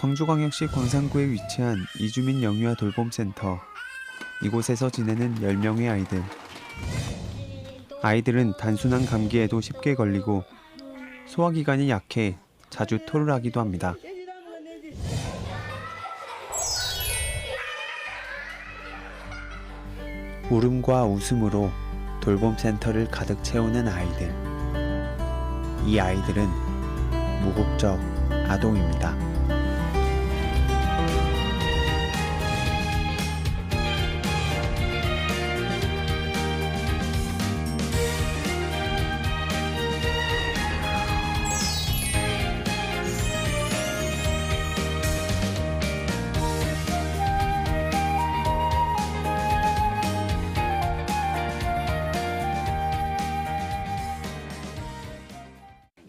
광주광역시 광산구에 위치한 이주민 영유아 돌봄센터. 이곳에서 지내는 10명의 아이들. 아이들은 단순한 감기에도 쉽게 걸리고 소화기관이 약해 자주 토를 하기도 합니다. 울음과 웃음으로 돌봄센터를 가득 채우는 아이들. 이 아이들은 무국적 아동입니다.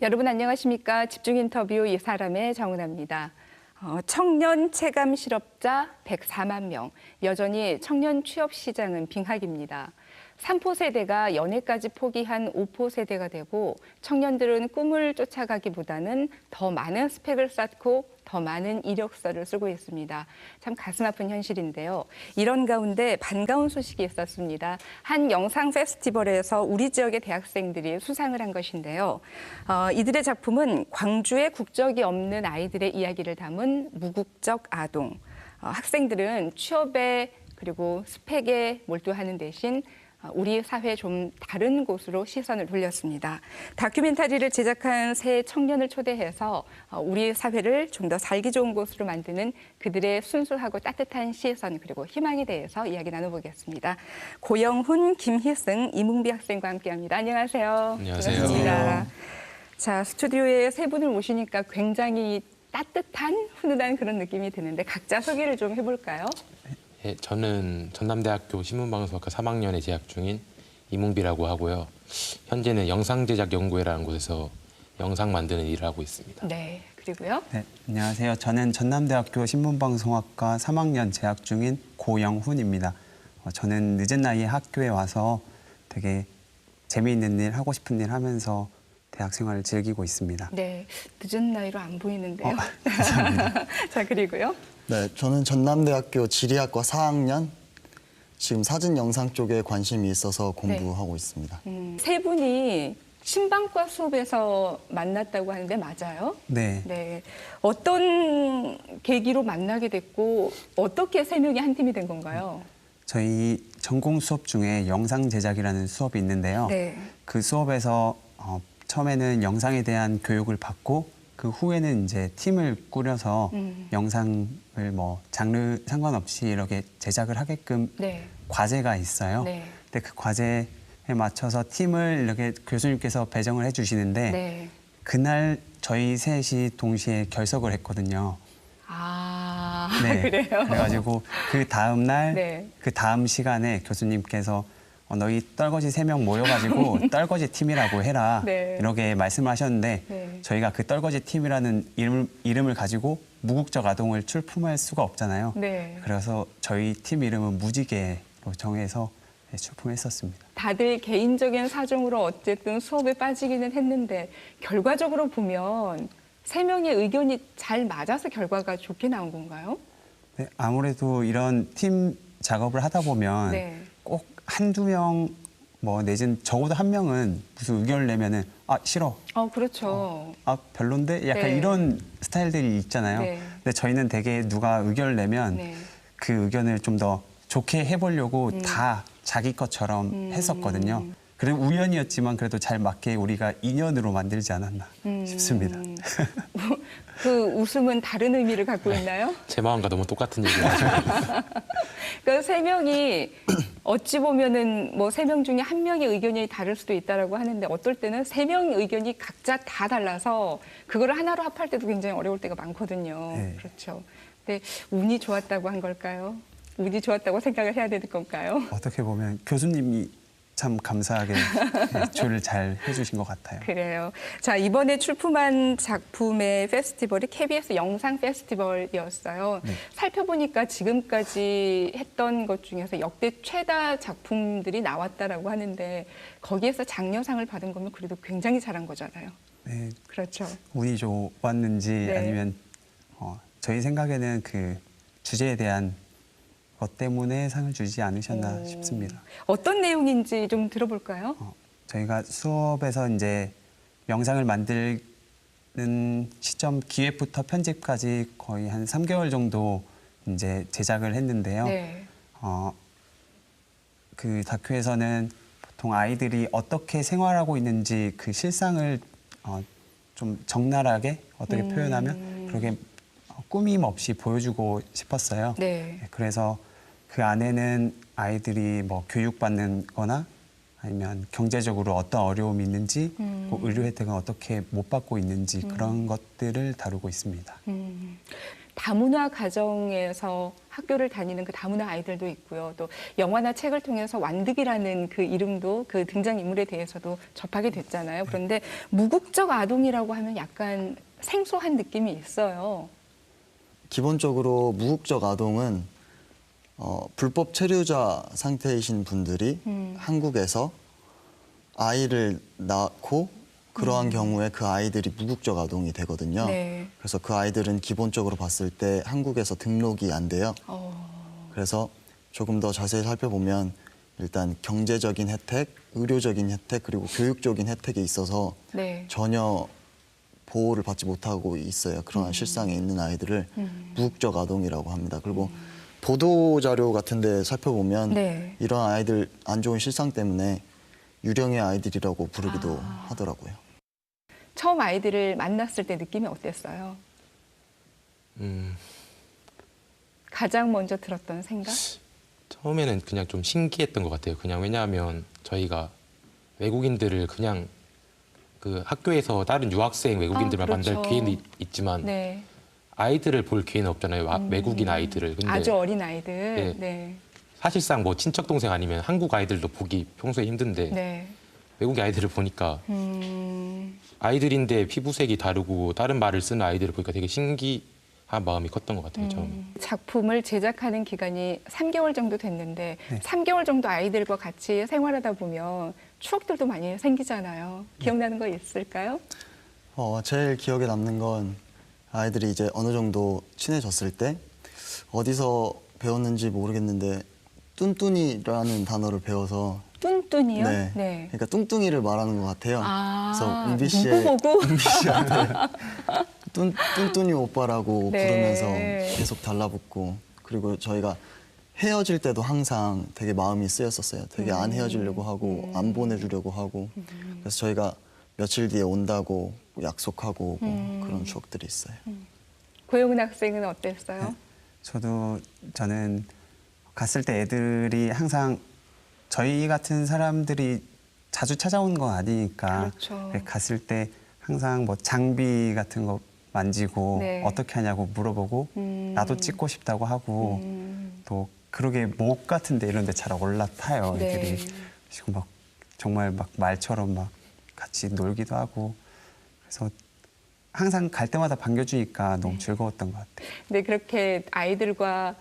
여러분 안녕하십니까? 집중 인터뷰 이 사람의 정은아입니다. 청년 체감 실업자 104만 명, 여전히 청년 취업 시장은 빙하기입니다. 3포 세대가 연애까지 포기한 5포 세대가 되고 청년들은 꿈을 쫓아가기보다는 더 많은 스펙을 쌓고 더 많은 이력서를 쓰고 있습니다. 참 가슴 아픈 현실인데요. 이런 가운데 반가운 소식이 있었습니다. 한 영상 페스티벌에서 우리 지역의 대학생들이 수상을 한 것인데요. 이들의 작품은 광주의 국적이 없는 아이들의 이야기를 담은 무국적 아동. 학생들은 취업에 그리고 스펙에 몰두하는 대신 우리 사회 좀 다른 곳으로 시선을 돌렸습니다. 다큐멘터리를 제작한 세 청년을 초대해서 우리 사회를 좀 더 살기 좋은 곳으로 만드는 그들의 순수하고 따뜻한 시선 그리고 희망에 대해서 이야기 나눠보겠습니다. 고영훈, 김희승, 이문비 학생과 함께합니다. 안녕하세요. 안녕하세요. 반갑습니다. 자, 스튜디오에 세 분을 모시니까 굉장히 따뜻한 훈훈한 그런 느낌이 드는데 각자 소개를 좀 해볼까요? 예, 저는 전남대학교 신문방송학과 3학년에 재학 중인 이문비라고 하고요. 현재는 영상제작연구회라는 곳에서 영상 만드는 일을 하고 있습니다. 네, 그리고요. 네, 안녕하세요. 저는 전남대학교 신문방송학과 3학년 재학 중인 고영훈입니다. 저는 늦은 나이에 학교에 와서 되게 재미있는 일, 하고 싶은 일 하면서 대학 생활을 즐기고 있습니다. 네, 늦은 나이로 안 보이는데요. 감사합니다. 자, 그리고요. 네, 저는 전남대학교 지리학과 4학년, 지금 사진 영상 쪽에 관심이 있어서 공부하고 있습니다. 세 분이 신방과 수업에서 만났다고 하는데 맞아요? 네. 네. 어떤 계기로 만나게 됐고 어떻게 세 명이 한 팀이 된 건가요? 저희 전공 수업 중에 영상 제작이라는 수업이 있는데요. 네. 그 수업에서 처음에는 영상에 대한 교육을 받고 그 후에는 이제 팀을 꾸려서 영상을 뭐 장르 상관없이 이렇게 제작을 하게끔 네. 과제가 있어요. 네. 근데 그 과제에 맞춰서 팀을 이렇게 교수님께서 배정을 해주시는데 네. 그날 저희 셋이 동시에 결석을 했거든요. 아, 네. 그래요? 그래가지고 그 다음 날, 네. 그 다음 시간에 교수님께서 너희 떨거지 3명 모여가지고 떨거지 팀이라고 해라. 네. 이렇게 말씀을 하셨는데 네. 저희가 그 떨거지 팀이라는 이름을 가지고 무국적 아동을 출품할 수가 없잖아요. 네. 그래서 저희 팀 이름은 무지개로 정해서 출품했었습니다. 다들 개인적인 사정으로 어쨌든 수업에 빠지기는 했는데 결과적으로 보면 세 명의 의견이 잘 맞아서 결과가 좋게 나온 건가요? 네, 아무래도 이런 팀 작업을 하다 보면 네. 꼭 한두 명, 뭐 내지는 적어도 한 명은 무슨 의견을 내면은 아 싫어, 그렇죠. 아 별론데 약간 네. 이런 스타일들이 있잖아요. 네. 근데 저희는 되게 누가 의견을 내면 네. 그 의견을 좀 더 좋게 해보려고 다 자기 것처럼 했었거든요. 그리고 우연이었지만 그래도 잘 맞게 우리가 인연으로 만들지 않았나 싶습니다. 그 웃음은 다른 의미를 갖고 있나요? 제 마음과 너무 똑같은 얘기를 하죠. 그 세 명이 어찌 보면은 뭐 세 명 중에 한 명의 의견이 다를 수도 있다라고 하는데 어떨 때는 세 명의 의견이 각자 다 달라서 그거를 하나로 합할 때도 굉장히 어려울 때가 많거든요. 네. 그렇죠. 근데 운이 좋았다고 한 걸까요? 운이 좋았다고 생각을 해야 되는 건가요? 어떻게 보면 교수님이 참 감사하게 조를 잘 해주신 것 같아요. 그래요. 자, 이번에 출품한 작품의 페스티벌이 KBS 영상 페스티벌이었어요. 네. 살펴보니까 지금까지 했던 것 중에서 역대 최다 작품들이 나왔다라고 하는데 거기에서 장려상을 받은 거면 그래도 굉장히 잘한 거잖아요. 네, 그렇죠. 운이 좋았는지 네. 아니면 저희 생각에는 그 주제에 대한 것 때문에 상을 주지 않으셨나 오. 싶습니다. 어떤 내용인지 좀 들어볼까요? 저희가 수업에서 이제 영상을 만드는 시점 기획부터 편집까지 거의 한 3개월 정도 이제 제작을 했는데요. 네. 그 다큐에서는 보통 아이들이 어떻게 생활하고 있는지 그 실상을 좀 적나라하게 어떻게 표현하면 그렇게 꾸밈 없이 보여주고 싶었어요. 네. 그래서 그 안에는 아이들이 뭐 교육받는 거나 아니면 경제적으로 어떤 어려움이 있는지 뭐 의료 혜택은 어떻게 못 받고 있는지 그런 것들을 다루고 있습니다. 다문화 가정에서 학교를 다니는 그 다문화 아이들도 있고요. 또 영화나 책을 통해서 완득이라는 그 이름도 그 등장인물에 대해서도 접하게 됐잖아요. 그런데 무국적 아동이라고 하면 약간 생소한 느낌이 있어요. 기본적으로 무국적 아동은 불법 체류자 상태이신 분들이 한국에서 아이를 낳고 그러한 경우에 그 아이들이 무국적 아동이 되거든요. 네. 그래서 그 아이들은 기본적으로 봤을 때 한국에서 등록이 안 돼요. 그래서 조금 더 자세히 살펴보면 일단 경제적인 혜택, 의료적인 혜택, 그리고 교육적인 혜택에 있어서 네. 전혀 보호를 받지 못하고 있어요. 그러한 실상에 있는 아이들을 무국적 아동이라고 합니다. 그리고 보도 자료 같은 데 살펴보면 네. 이런 아이들 안 좋은 실상 때문에 유령의 아이들이라고 부르기도 하더라고요. 처음 아이들을 만났을 때 느낌이 어땠어요? 가장 먼저 들었던 생각? 처음에는 그냥 좀 신기했던 것 같아요. 그냥 왜냐하면 저희가 외국인들을 그냥 그 학교에서 다른 유학생 외국인들만 그렇죠. 만날 기회는 있지만 네. 아이들을 볼 기회는 없잖아요. 외국인 아이들을. 근데 아주 어린 아이들. 네. 네. 사실상 뭐 친척 동생 아니면 한국 아이들도 보기 평소에 힘든데 네. 외국인 아이들을 보니까 아이들인데 피부색이 다르고 다른 말을 쓰는 아이들을 보니까 되게 신기한 마음이 컸던 것 같아요. 처음에. 작품을 제작하는 기간이 3개월 정도 됐는데 네. 3개월 정도 아이들과 같이 생활하다 보면 추억들도 많이 생기잖아요. 기억나는 거 있을까요? 제일 기억에 남는 건 아이들이 이제 어느 정도 친해졌을 때 어디서 배웠는지 모르겠는데 뚠뚠이라는 단어를 배워서 뚠뚠이요? 네. 그러니까 뚱뚱이를 말하는 것 같아요. 그래서 은비 씨의 누구 보고? 은비 씨한테 뚠뚠이 오빠라고 네. 부르면서 계속 달라붙고 그리고 저희가 헤어질 때도 항상 되게 마음이 쓰였었어요. 되게 안 헤어지려고 하고 안 보내주려고 하고 그래서 저희가 며칠 뒤에 온다고 약속하고 오고 그런 추억들이 있어요. 고영은 학생은 어땠어요? 저는 갔을 때 애들이 항상 저희 같은 사람들이 자주 찾아오는 건 아니니까 그렇죠. 갔을 때 항상 뭐 장비 같은 거 만지고 네. 어떻게 하냐고 물어보고 나도 찍고 싶다고 하고 또 그러게 목 같은데 이런 데 잘 올라타요 네. 애들이. 그리고 막 정말 막 말처럼 막 같이 놀기도 하고 그래서 항상 갈 때마다 반겨주니까 너무 즐거웠던 것 같아요. 네, 그렇게 아이들과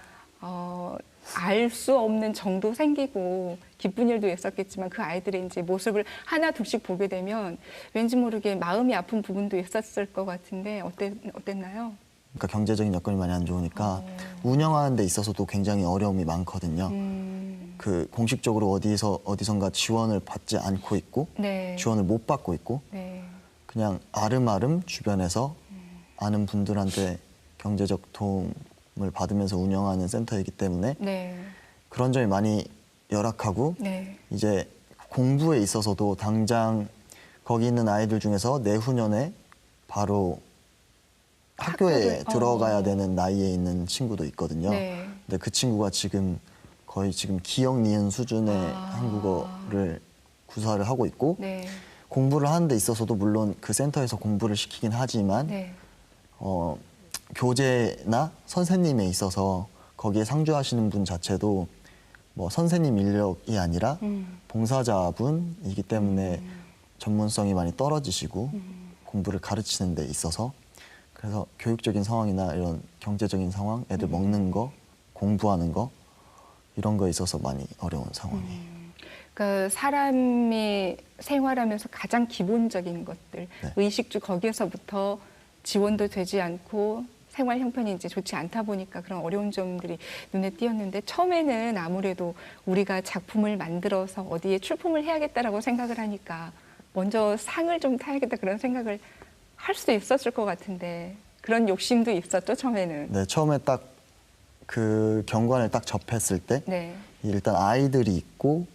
알 수 없는 정도 생기고 기쁜 일도 있었겠지만 그 아이들의 이제 모습을 하나 둘씩 보게 되면 왠지 모르게 마음이 아픈 부분도 있었을 것 같은데 어땠나요? 그러니까 경제적인 여건이 많이 안 좋으니까 운영하는 데 있어서도 굉장히 어려움이 많거든요. 그 공식적으로 어디선가 지원을 받지 않고 있고 네. 지원을 못 받고 있고 네. 그냥 아름아름 주변에서 아는 분들한테 경제적 도움을 받으면서 운영하는 센터이기 때문에 네. 그런 점이 많이 열악하고 네. 이제 공부에 있어서도 당장 거기 있는 아이들 중에서 내후년에 바로 학교에 들어가야 되는 나이에 있는 친구도 있거든요. 네. 근데 그 친구가 거의 기억 니은 수준의 한국어를 구사를 하고 있고 네. 공부를 하는 데 있어서도 물론 그 센터에서 공부를 시키긴 하지만 네. 교재나 선생님에 있어서 거기에 상주하시는 분 자체도 뭐 선생님 인력이 아니라 봉사자분이기 때문에 전문성이 많이 떨어지시고 공부를 가르치는 데 있어서 그래서 교육적인 상황이나 이런 경제적인 상황, 애들 먹는 거, 공부하는 거 이런 거에 있어서 많이 어려운 상황이에요. 그러니까 사람이 생활하면서 가장 기본적인 것들, 네. 의식주 거기에서부터 지원도 되지 않고 생활 형편이 이제 좋지 않다 보니까 그런 어려운 점들이 눈에 띄었는데 처음에는 아무래도 우리가 작품을 만들어서 어디에 출품을 해야겠다라고 생각을 하니까 먼저 상을 좀 타야겠다 그런 생각을 할 수도 있었을 것 같은데 그런 욕심도 있었죠, 처음에는. 네, 처음에 딱 그 경관을 딱 접했을 때 네. 일단 아이들이 있고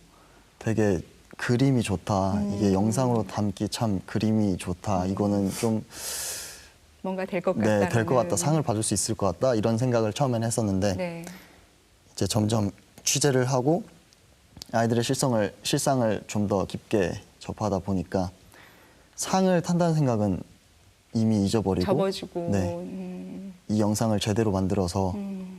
되게 그림이 좋다. 이게 영상으로 담기 참 그림이 좋다. 이거는 좀 뭔가 될 것 같다. 네, 될 것 같다. 상을 받을 수 있을 것 같다. 이런 생각을 처음엔 했었는데 네. 이제 점점 취재를 하고 아이들의 실상을 좀 더 깊게 접하다 보니까 상을 탄다는 생각은 이미 잊어버리고 접어주고. 네, 이 영상을 제대로 만들어서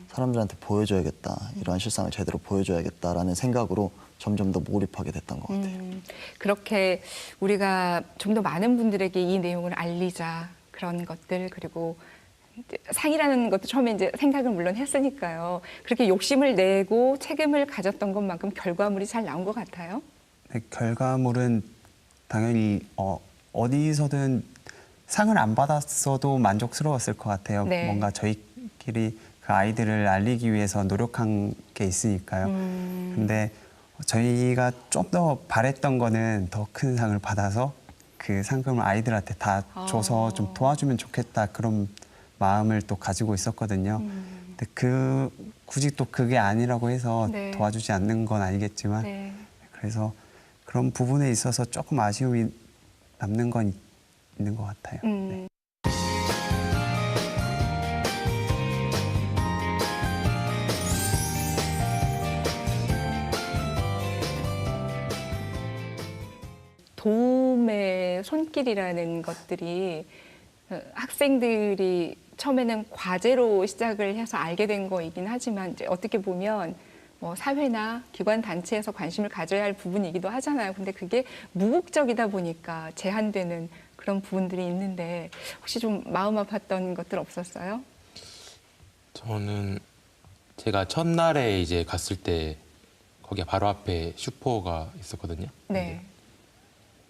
사람들한테 보여줘야겠다. 이러한 실상을 제대로 보여줘야겠다라는 생각으로 점점 더 몰입하게 됐던 것 같아요. 그렇게 우리가 좀 더 많은 분들에게 이 내용을 알리자 그런 것들 그리고 이제 상이라는 것도 처음에 이제 생각을 물론 했으니까요. 그렇게 욕심을 내고 책임을 가졌던 것만큼 결과물이 잘 나온 것 같아요. 네, 결과물은 당연히 어디서든 상을 안 받았어도 만족스러웠을 것 같아요. 네. 뭔가 저희끼리 그 아이들을 알리기 위해서 노력한 게 있으니까요. 근데 저희가 좀 더 바랬던 거는 더 큰 상을 받아서 그 상금을 아이들한테 다 줘서 좀 도와주면 좋겠다 그런 마음을 또 가지고 있었거든요. 근데 굳이 또 그게 아니라고 해서 네. 도와주지 않는 건 아니겠지만 네. 그래서 그런 부분에 있어서 조금 아쉬움이 남는 건 있는 것 같아요. 네. 도움의 손길이라는 것들이 학생들이 처음에는 과제로 시작을 해서 알게 된 거이긴 하지만 이제 어떻게 보면 뭐 사회나 기관 단체에서 관심을 가져야 할 부분이기도 하잖아요. 근데 그게 무국적이다 보니까 제한되는 그런 부분들이 있는데 혹시 좀 마음 아팠던 것들 없었어요? 저는 제가 첫날에 이제 갔을 때 거기 바로 앞에 슈퍼가 있었거든요. 네.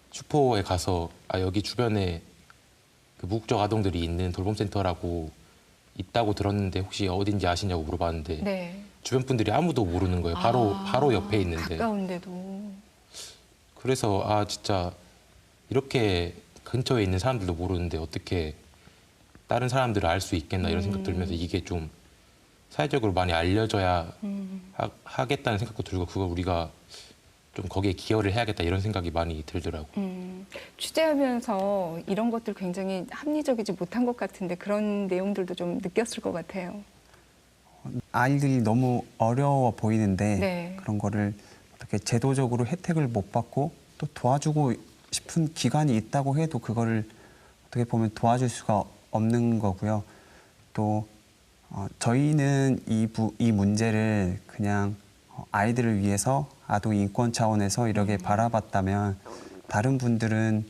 슈퍼에 가서 여기 주변에 그 무국적 아동들이 있는 돌봄센터라고 있다고 들었는데 혹시 어딘지 아시냐고 물어봤는데 네. 주변 분들이 아무도 모르는 거예요. 바로 옆에 있는데. 가까운데도. 그래서 진짜 이렇게 근처에 있는 사람들도 모르는데 어떻게 다른 사람들을 알 수 있겠나 이런 생각 들면서 이게 좀 사회적으로 많이 알려져야 하겠다는 생각도 들고 그걸 우리가 좀 거기에 기여를 해야겠다 이런 생각이 많이 들더라고요. 취재하면서 이런 것들 굉장히 합리적이지 못한 것 같은데 그런 내용들도 좀 느꼈을 것 같아요. 아이들이 너무 어려워 보이는데 네. 그런 거를 어떻게 제도적으로 혜택을 못 받고 또 도와주고 싶은 기관이 있다고 해도 그거를 어떻게 보면 도와줄 수가 없는 거고요. 또 저희는 이 문제를 그냥 아이들을 위해서 아동 인권 차원에서 이렇게 바라봤다면 다른 분들은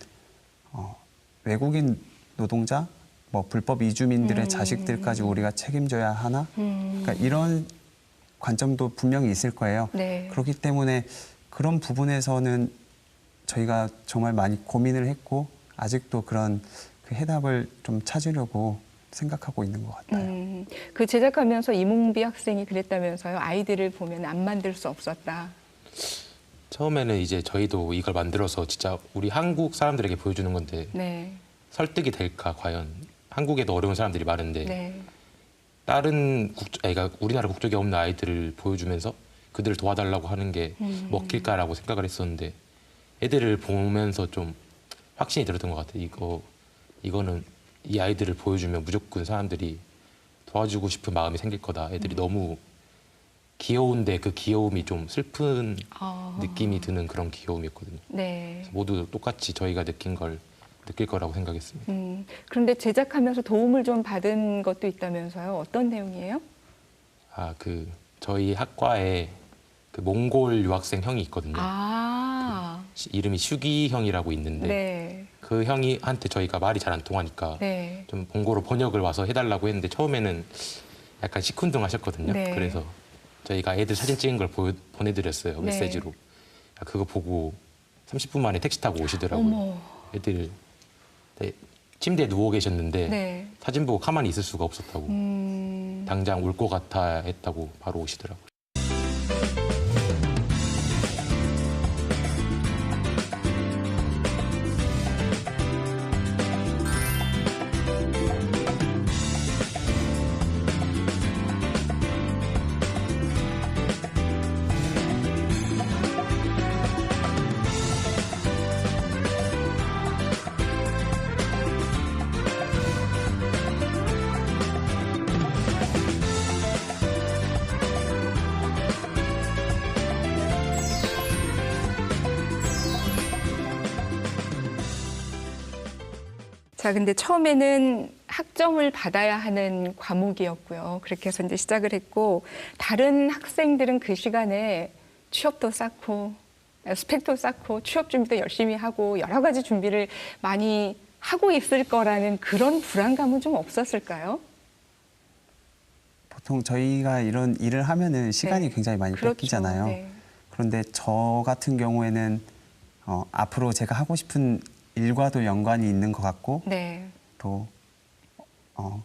외국인 노동자, 뭐 불법 이주민들의 자식들까지 우리가 책임져야 하나? 그러니까 이런 관점도 분명히 있을 거예요. 네. 그렇기 때문에 그런 부분에서는 저희가 정말 많이 고민을 했고 아직도 그런 그 해답을 좀 찾으려고 생각하고 있는 것 같아요. 그 제작하면서 이몽비 학생이 그랬다면서요. 아이들을 보면 안 만들 수 없었다. 처음에는 이제 저희도 이걸 만들어서 진짜 우리 한국 사람들에게 보여주는 건데 네. 설득이 될까 과연 한국에도 어려운 사람들이 많은데 네. 다른 그러니까 우리나라 국적이 없는 아이들을 보여주면서 그들을 도와달라고 하는 게 먹힐까라고 생각을 했었는데 애들을 보면서 좀 확신이 들었던 것 같아요. 이거는 이 아이들을 보여주면 무조건 사람들이 도와주고 싶은 마음이 생길 거다. 애들이 너무 귀여운데 그 귀여움이 좀 슬픈 느낌이 드는 그런 귀여움이었거든요. 네. 모두 똑같이 저희가 느낀 걸 느낄 거라고 생각했습니다. 그런데 제작하면서 도움을 좀 받은 것도 있다면서요. 어떤 내용이에요? 저희 학과에 그 몽골 유학생 형이 있거든요. 이름이 슈기 형이라고 있는데 네. 그 형이한테 저희가 말이 잘 안 통하니까 네. 좀 몽골어 번역을 와서 해달라고 했는데 처음에는 약간 시큰둥하셨거든요. 네. 그래서 저희가 애들 사진 찍은 걸 보내드렸어요. 네. 메시지로. 그거 보고 30분 만에 택시 타고 오시더라고요. 어머. 애들 침대에 누워 계셨는데 네. 사진 보고 가만히 있을 수가 없었다고 당장 울 것 같아 했다고 바로 오시더라고요. 자, 근데 처음에는 학점을 받아야 하는 과목이었고요. 그렇게 해서 이제 시작을 했고, 다른 학생들은 그 시간에 취업도 쌓고, 스펙도 쌓고, 취업 준비도 열심히 하고, 여러 가지 준비를 많이 하고 있을 거라는 그런 불안감은 좀 없었을까요? 보통 저희가 이런 일을 하면은 시간이 네. 굉장히 많이 그렇죠. 뺏기잖아요. 네. 그런데 저 같은 경우에는 앞으로 제가 하고 싶은 일과도 연관이 있는 것 같고 네. 또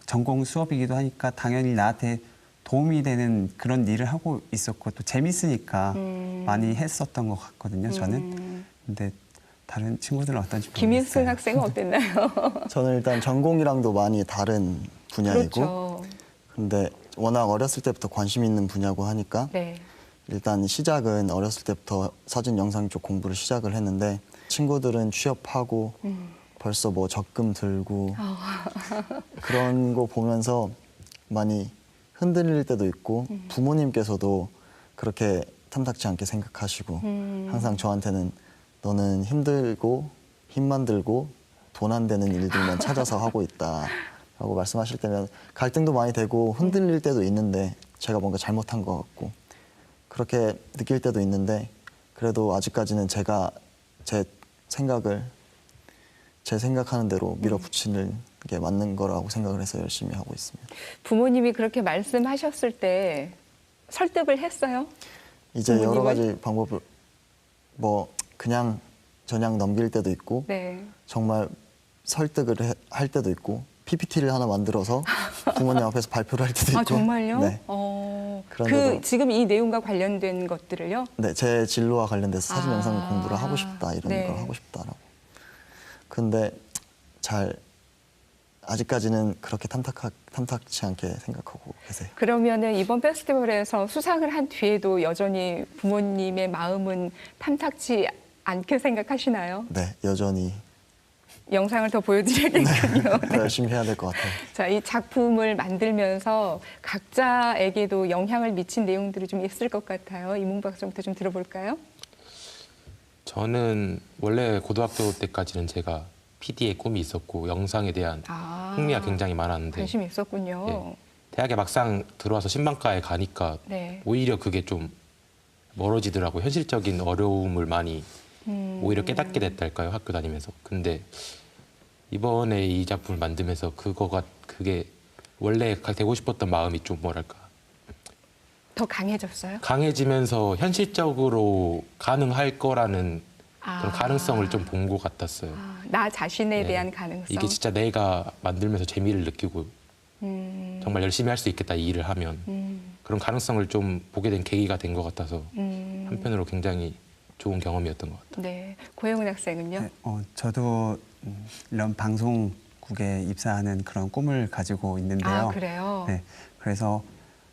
전공 수업이기도 하니까 당연히 나한테 도움이 되는 그런 일을 하고 있었고 또 재밌으니까 많이 했었던 것 같거든요. 저는. 근데 다른 친구들은 어떤지 김인승 모르겠어요. 학생은 어땠나요? 저는 일단 전공이랑도 많이 다른 분야이고 그렇죠. 근데 워낙 어렸을 때부터 관심 있는 분야고 하니까 네. 일단 시작은 어렸을 때부터 사진 영상 쪽 공부를 시작을 했는데 친구들은 취업하고 벌써 뭐 적금 들고 그런 거 보면서 많이 흔들릴 때도 있고 부모님께서도 그렇게 탐탁지 않게 생각하시고 항상 저한테는 너는 힘들고 힘만 들고 돈 안 되는 일들만 찾아서 하고 있다라고 말씀하실 때면 갈등도 많이 되고 흔들릴 때도 있는데 제가 뭔가 잘못한 것 같고 그렇게 느낄 때도 있는데 그래도 아직까지는 제가 제 생각하는 대로 밀어붙이는 게 맞는 거라고 생각을 해서 열심히 하고 있습니다. 부모님이 그렇게 말씀하셨을 때 설득을 했어요? 이제 여러 부모님은? 가지 방법을 뭐 그냥 넘길 때도 있고 네. 정말 설득을 할 때도 있고 PPT를 하나 만들어서 부모님 앞에서 발표를 할 때도 있고 아, 정말요? 네. 그런데도- 지금 이 내용과 관련된 것들을요? 네, 제 진로와 관련돼서 사진 아, 영상 공부를 하고 싶다 이런 네. 걸 하고 싶다라고. 근데 잘 아직까지는 그렇게 탐탁치 않게 생각하고 계세요. 그러면은 이번 페스티벌에서 수상을 한 뒤에도 여전히 부모님의 마음은 탐탁치 않게 생각하시나요? 네, 여전히 영상을 더 보여드려야겠군요. 더 열심히 해야 될 것 같아요. 자, 이 작품을 만들면서 각자에게도 영향을 미친 내용들이 좀 있을 것 같아요. 이문박 박사부터 좀 들어볼까요? 저는 원래 고등학교 때까지는 제가 PD의 꿈이 있었고 영상에 대한 흥미가 굉장히 많았는데 관심이 있었군요. 예. 대학에 막상 들어와서 신방과에 가니까 네. 오히려 그게 좀 멀어지더라고요. 현실적인 어려움을 많이 오히려 깨닫게 됐달까요? 학교 다니면서. 근데 이번에 이 작품을 만들면서 그게 원래 되고 싶었던 마음이 좀 뭐랄까 더 강해졌어요? 강해지면서 현실적으로 가능할 거라는 아. 그런 가능성을 좀 본 것 같았어요. 나 자신에 네. 대한 가능성? 이게 진짜 내가 만들면서 재미를 느끼고 정말 열심히 할 수 있겠다 이 일을 하면 그런 가능성을 좀 보게 된 계기가 된 것 같아서 한편으로 굉장히 좋은 경험이었던 것 같아요. 네. 고영은 학생은요? 네, 저도 이런 방송국에 입사하는 그런 꿈을 가지고 있는데요. 아, 그래요? 네, 그래서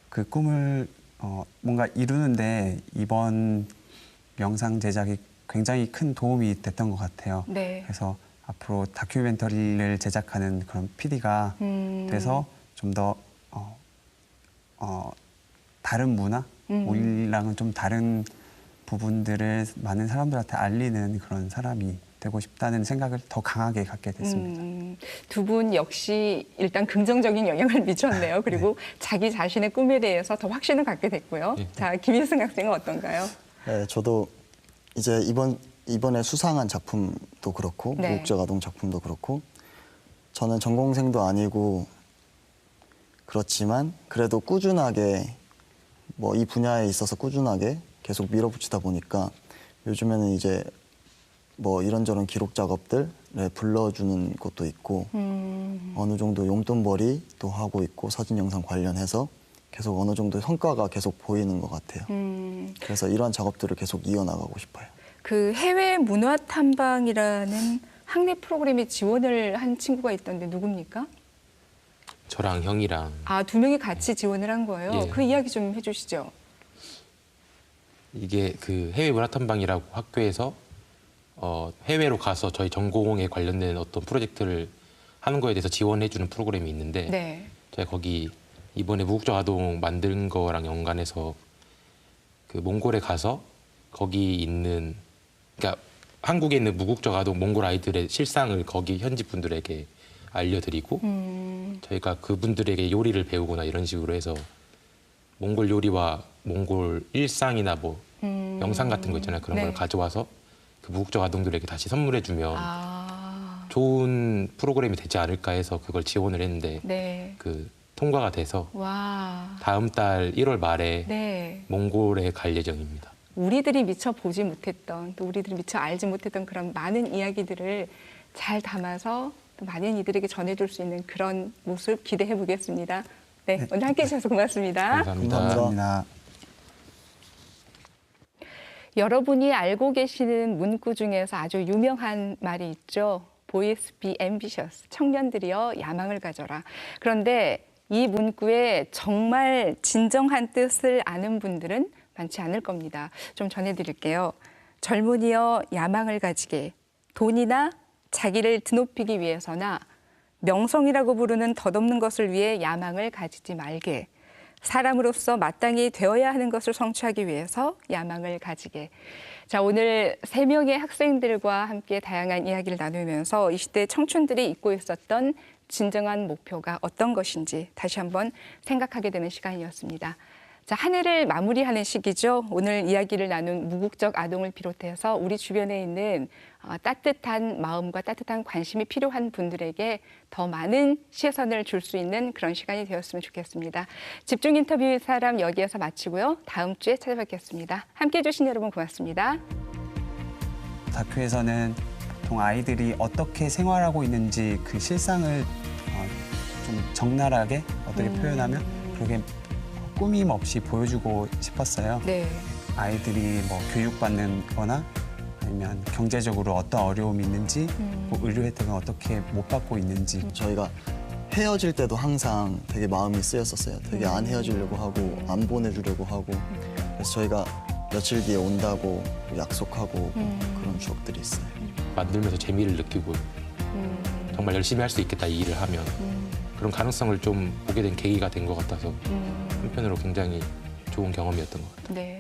그 꿈을 뭔가 이루는데 이번 영상 제작이 굉장히 큰 도움이 됐던 것 같아요. 네. 그래서 앞으로 다큐멘터리를 제작하는 그런 PD가 돼서 좀 더 다른 문화, 우리랑은 좀 다른 부분들을 많은 사람들한테 알리는 그런 사람이 되고 싶다는 생각을 더 강하게 갖게 됐습니다. 두 분 역시 일단 긍정적인 영향을 미쳤네요. 그리고 자기 자신의 꿈에 대해서 더 확신을 갖게 됐고요. 네. 자, 김인승 학생은 어떤가요? 네, 저도 이제 이번에 수상한 작품도 그렇고 네. 무국적 아동 작품도 그렇고 저는 전공생도 아니고 그렇지만 그래도 꾸준하게 뭐 이 분야에 있어서 꾸준하게 계속 밀어붙이다 보니까 요즘에는 이제 뭐 이런저런 기록 작업들에 불러주는 것도 있고 어느 정도 용돈벌이도 하고 있고 사진 영상 관련해서 계속 어느 정도 성과가 계속 보이는 것 같아요. 그래서 이러한 작업들을 계속 이어나가고 싶어요. 그 해외 문화 탐방이라는 학내 프로그램에 지원을 한 친구가 있던데 누굽니까? 저랑 형이랑 아, 두 명이 같이 지원을 한 거예요. 예. 그 이야기 좀 해주시죠. 이게 그 해외 문화탐방이라고 학교에서 해외로 가서 저희 전공에 관련된 어떤 프로젝트를 하는 거에 대해서 지원해주는 프로그램이 있는데 네. 제가 거기 이번에 무국적 아동 만든 거랑 연관해서 그 몽골에 가서 거기 있는 그러니까 한국에 있는 무국적 아동 몽골 아이들의 실상을 거기 현지 분들에게 알려드리고 저희가 그분들에게 요리를 배우거나 이런 식으로 해서 몽골 요리와 몽골 일상이나 뭐 영상 같은 거 있잖아요. 그런 네. 걸 가져와서 그 무국적 아동들에게 다시 선물해주면 아, 좋은 프로그램이 되지 않을까 해서 그걸 지원을 했는데 네. 그 통과가 돼서 와, 다음 달 1월 말에 네. 몽골에 갈 예정입니다. 우리들이 미처 보지 못했던 또 우리들이 미처 알지 못했던 그런 많은 이야기들을 잘 담아서 또 많은 이들에게 전해줄 수 있는 그런 모습 기대해 보겠습니다. 네, 오늘 함께해 주셔서 고맙습니다. 감사합니다. 감사합니다. 여러분이 알고 계시는 문구 중에서 아주 유명한 말이 있죠. Boys be ambitious. 청년들이여 야망을 가져라. 그런데 이 문구의 정말 진정한 뜻을 아는 분들은 많지 않을 겁니다. 좀 전해드릴게요. 젊은이여 야망을 가지게. 돈이나 자기를 드높이기 위해서나 명성이라고 부르는 덧없는 것을 위해 야망을 가지지 말게. 사람으로서 마땅히 되어야 하는 것을 성취하기 위해서 야망을 가지게. 자, 오늘 3명의 학생들과 함께 다양한 이야기를 나누면서 이 시대 청춘들이 잊고 있었던 진정한 목표가 어떤 것인지 다시 한번 생각하게 되는 시간이었습니다. 자, 한 해를 마무리하는 시기죠. 오늘 이야기를 나눈 무국적 아동을 비롯해서 우리 주변에 있는 따뜻한 마음과 따뜻한 관심이 필요한 분들에게 더 많은 시선을 줄 수 있는 그런 시간이 되었으면 좋겠습니다. 집중 인터뷰의 사람 여기에서 마치고요. 다음 주에 찾아뵙겠습니다. 함께해 주신 여러분 고맙습니다. 다큐에서는 보통 아이들이 어떻게 생활하고 있는지 그 실상을 좀 적나라하게 어떻게 표현하면 그렇게 꾸밈 없이 보여주고 싶었어요. 네. 아이들이 뭐 교육받는 거나 아니면 경제적으로 어떤 어려움이 있는지 뭐 의료 혜택은 어떻게 못 받고 있는지 저희가 헤어질 때도 항상 되게 마음이 쓰였었어요. 되게 안 헤어지려고 하고 안 보내주려고 하고 그래서 저희가 며칠 뒤에 온다고 약속하고 그런 추억들이 있어요. 만들면서 재미를 느끼고 정말 열심히 할 수 있겠다 이 일을 하면 그런 가능성을 좀 보게 된 계기가 된 것 같아서 한편으로 굉장히 좋은 경험이었던 것 같아요. 네.